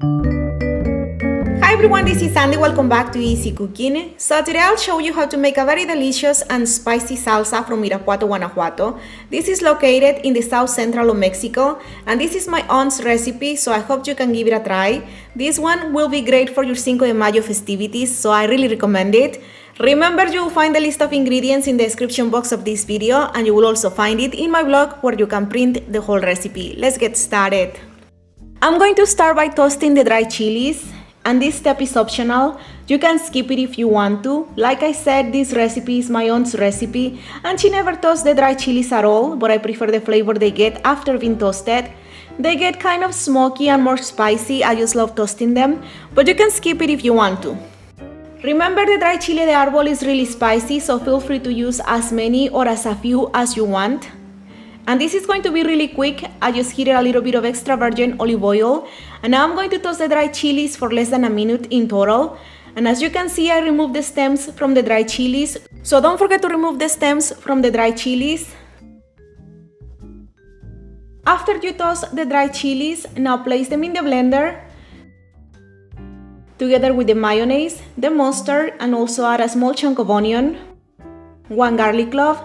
Hi everyone, this is Sandy. Welcome back to Easy Cooking. So today I'll show you how to make a very delicious and spicy salsa from Irapuato, Guanajuato. This is located in the south central of Mexico, and this is my aunt's recipe, so I hope you can give it a try. This one will be great for your Cinco de Mayo festivities, so I really recommend it. Remember, you will find the list of ingredients in the description box of this video, and you will also find it in my blog where you can print the whole recipe. Let's get started. I'm going to start by toasting the dried chilies. And this step is optional. You can skip it if you want to. Like I said, this recipe is my aunt's recipe, and she never toasts the dried chilies at all, but I prefer the flavor they get after being toasted. They get kind of smoky and more spicy. I just love toasting them, but you can skip it if you want to. Remember, the dried chile de Arbol is really spicy, so feel free to use as many or as a few as you want. And this is going to be really quick. I just heated a little bit of extra virgin olive oil, and now I'm going to toast the dried chilies for less than a minute in total. And as you can see, I removed the stems from the dried chilies, so don't forget to remove the stems from the dried chilies. After you toast the dried chilies, now place them in the blender together with the mayonnaise, the mustard, and also add a small chunk of onion, 1 garlic clove,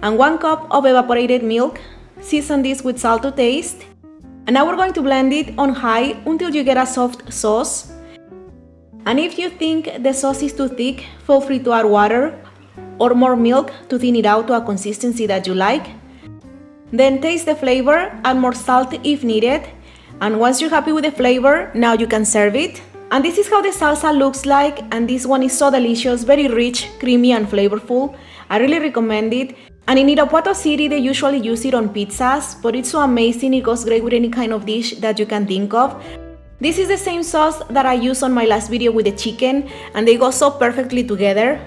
and 1 cup of evaporated milk. Season this with salt to taste. And now we're going to blend it on high until you get a soft sauce. And if you think the sauce is too thick, feel free to add water or more milk to thin it out to a consistency that you like. Then taste the flavor, add more salt if needed. And once you're happy with the flavor, now you can serve it. And this is how the salsa looks like, and this one is so delicious, very rich, creamy and flavorful. I really recommend it. And in Irapuato City, they usually use it on pizzas, but it's so amazing, it goes great with any kind of dish that you can think of. This is the same sauce that I used on my last video with the chicken, and they go so perfectly together.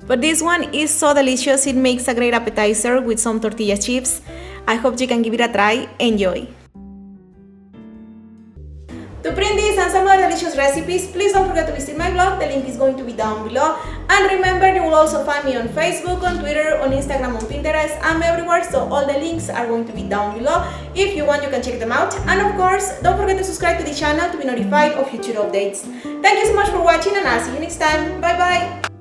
But this one is so delicious, it makes a great appetizer with some tortilla chips. I hope you can give it a try. Enjoy! To print this and some other delicious recipes, please don't forget to visit my blog. The link is going to be down below. And remember, you will also find me on Facebook, on Twitter, on Instagram, on Pinterest. I'm everywhere, so all the links are going to be down below. If you want, you can check them out. And of course, don't forget to subscribe to the channel to be notified of future updates. Thank you so much for watching, and I'll see you next time. Bye bye!